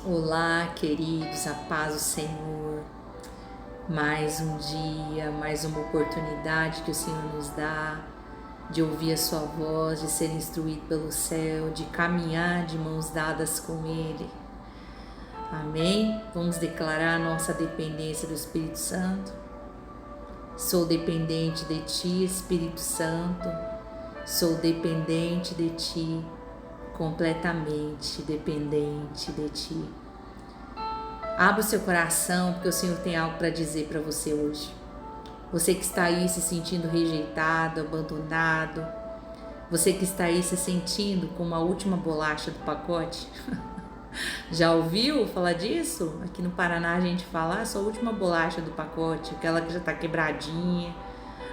Olá, queridos, a paz do Senhor. Mais um dia, mais uma oportunidade que o Senhor nos dá de ouvir a sua voz, de ser instruído pelo céu, de caminhar de mãos dadas com Ele. Amém? Vamos declarar a nossa dependência do Espírito Santo. Sou dependente de Ti, Espírito Santo. Sou dependente de Ti, completamente dependente de Ti. Abra o seu coração, porque o Senhor tem algo para dizer para você hoje. Você que está aí se sentindo rejeitado, abandonado, você que está aí se sentindo como a última bolacha do pacote. Já ouviu falar disso? Aqui no Paraná a gente fala, sou a última bolacha do pacote, aquela que já está quebradinha,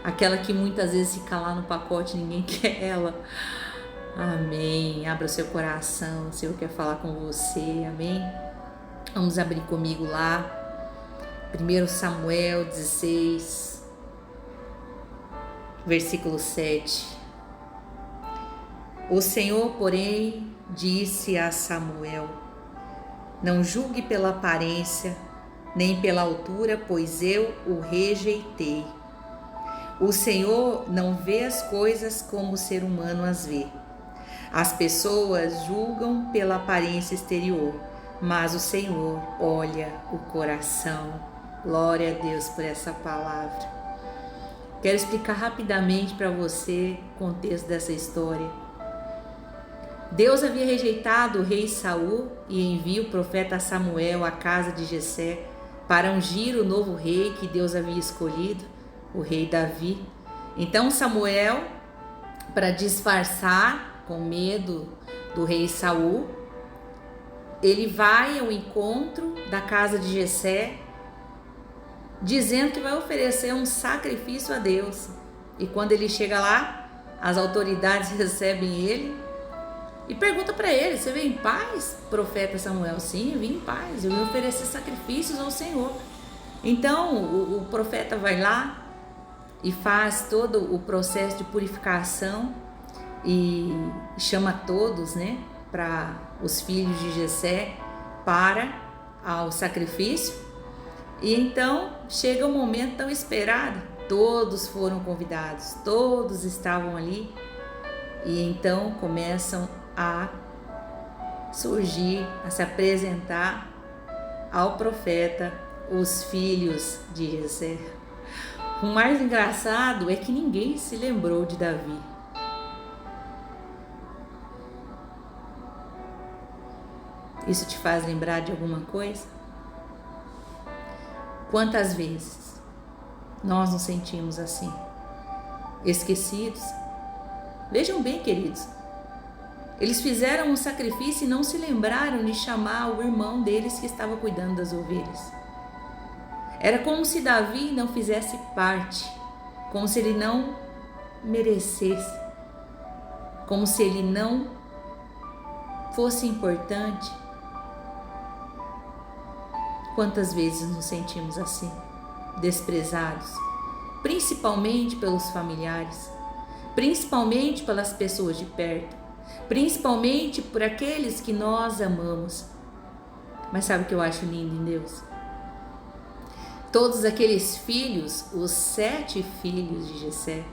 aquela que muitas vezes fica lá no pacote e ninguém quer ela. Amém. Abra o seu coração, o Senhor quer falar com você, amém? Vamos abrir comigo lá, 1 Samuel 16, versículo 7. O Senhor, porém, disse a Samuel: não julgue pela aparência, nem pela altura, pois eu o rejeitei. O Senhor não vê as coisas como o ser humano as vê. As pessoas julgam pela aparência exterior, mas o Senhor olha o coração. Glória a Deus por essa palavra. Quero explicar rapidamente para você o contexto dessa história. Deus havia rejeitado o rei Saul e envia o profeta Samuel à casa de Jessé para ungir o novo rei que Deus havia escolhido, o rei Davi. Então Samuel, para disfarçar com medo do rei Saul, ele vai ao encontro da casa de Jessé, dizendo que vai oferecer um sacrifício a Deus. E quando ele chega lá, as autoridades recebem ele e perguntam para ele: você veio em paz, profeta Samuel? Sim, eu vim em paz, eu vim oferecer sacrifícios ao Senhor. Então o profeta vai lá e faz todo o processo de purificação e chama todos, para os filhos de Jessé para ao sacrifício. E então chega o momento tão esperado, todos foram convidados, todos estavam ali, e então começam a surgir, a se apresentar ao profeta os filhos de Jessé. O mais engraçado é que ninguém se lembrou de Davi. Isso te faz lembrar de alguma coisa? Quantas vezes nós nos sentimos assim, esquecidos? Vejam bem, queridos, eles fizeram um sacrifício e não se lembraram de chamar o irmão deles que estava cuidando das ovelhas. Era como se Davi não fizesse parte, como se ele não merecesse, como se ele não fosse importante. Quantas vezes nos sentimos assim, desprezados, principalmente pelos familiares, principalmente pelas pessoas de perto, principalmente por aqueles que nós amamos. Mas sabe o que eu acho lindo em Deus? Todos aqueles filhos, os 7 filhos de Jessé,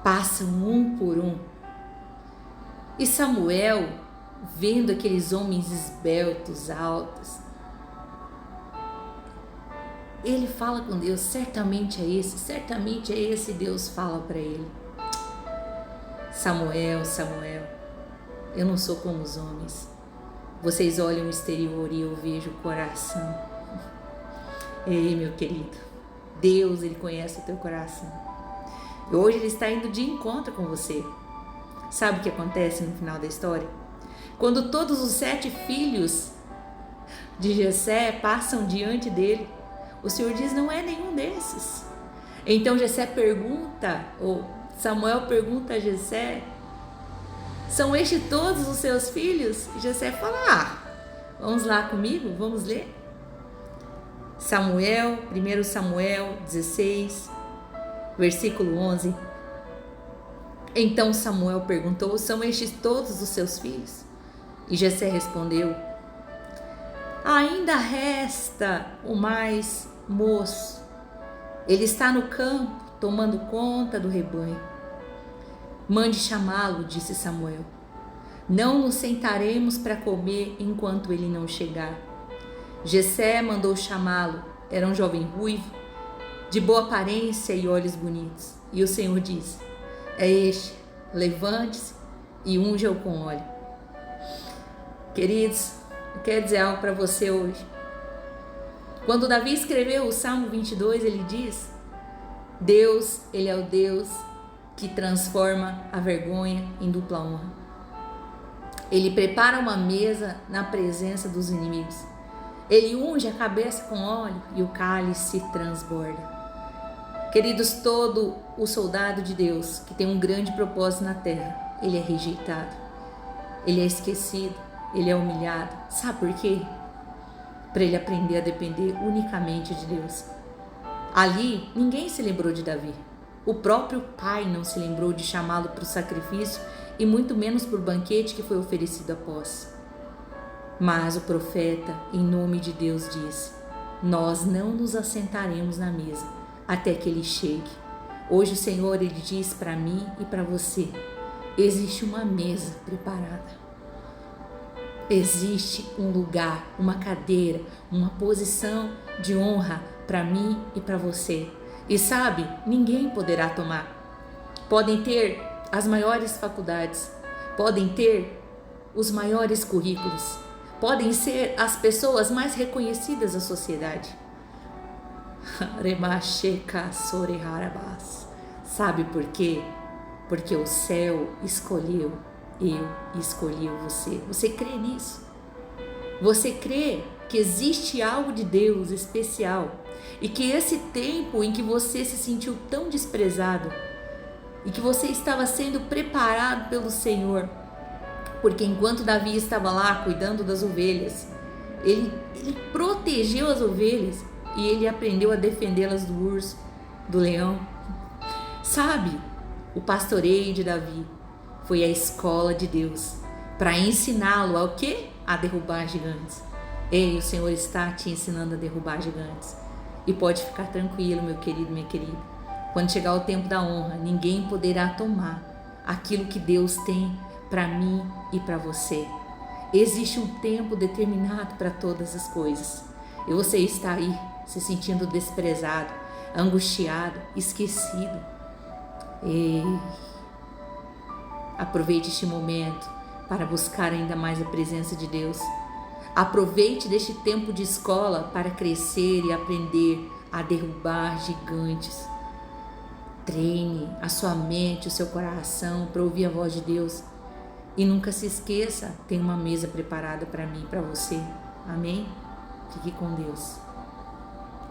passam um por um. E Samuel, vendo aqueles homens esbeltos, altos, ele fala com Deus: certamente é esse. Deus fala para ele: Samuel, Samuel, eu não sou como os homens. Vocês olham o exterior e eu vejo o coração. Ei, meu querido, Deus, Ele conhece o teu coração. E hoje Ele está indo de encontro com você. Sabe o que acontece no final da história? Quando todos os 7 filhos de Jessé passam diante dele, o Senhor diz: não é nenhum desses. Então Jessé pergunta, ou Samuel pergunta a Jessé: são estes todos os seus filhos? E Jessé fala: vamos lá comigo, vamos ler. 1 Samuel 16, versículo 11. Então Samuel perguntou: são estes todos os seus filhos? E Jessé respondeu: Ainda resta o mais moço. Ele está no campo, tomando conta do rebanho. Mande chamá-lo, disse Samuel. Não nos sentaremos para comer enquanto ele não chegar. Jessé mandou chamá-lo. Era um jovem ruivo, de boa aparência e olhos bonitos. E o Senhor disse: é este, levante-se e unja-o com óleo. Queridos, eu quero dizer algo para você hoje. Quando Davi escreveu o Salmo 22, ele diz: Deus, ele é o Deus que transforma a vergonha em dupla honra. Ele prepara uma mesa na presença dos inimigos. Ele unge a cabeça com óleo e o cálice transborda. Queridos, todo o soldado de Deus que tem um grande propósito na terra, ele é rejeitado, ele é esquecido, ele é humilhado. Sabe por quê? Para ele aprender a depender unicamente de Deus. Ali, ninguém se lembrou de Davi. O próprio pai não se lembrou de chamá-lo para o sacrifício e muito menos para o banquete que foi oferecido após. Mas o profeta, em nome de Deus, disse: nós não nos assentaremos na mesa até que ele chegue. Hoje o Senhor, ele diz para mim e para você: existe uma mesa preparada. Existe um lugar, uma cadeira, uma posição de honra para mim e para você. E sabe, ninguém poderá tomar. Podem ter as maiores faculdades, podem ter os maiores currículos, podem ser as pessoas mais reconhecidas da sociedade. Sabe por quê? Porque o céu escolheu eu e escolheu você. Você crê nisso? Você crê que existe algo de Deus especial e que esse tempo em que você se sentiu tão desprezado e que você estava sendo preparado pelo Senhor, porque enquanto Davi estava lá cuidando das ovelhas, ele protegeu as ovelhas e ele aprendeu a defendê-las do urso, do leão. Sabe, o pastoreio de Davi foi a escola de Deus para ensiná-lo ao quê? A derrubar gigantes. Ei, o Senhor está te ensinando a derrubar gigantes. E pode ficar tranquilo, meu querido, minha querida. Quando chegar o tempo da honra, ninguém poderá tomar aquilo que Deus tem para mim e para você. Existe um tempo determinado para todas as coisas. E você está aí se sentindo desprezado, angustiado, esquecido. Ei, aproveite este momento para buscar ainda mais a presença de Deus. Aproveite deste tempo de escola para crescer e aprender a derrubar gigantes. Treine a sua mente, o seu coração para ouvir a voz de Deus. E nunca se esqueça, tem uma mesa preparada para mim e para você. Amém? Fique com Deus.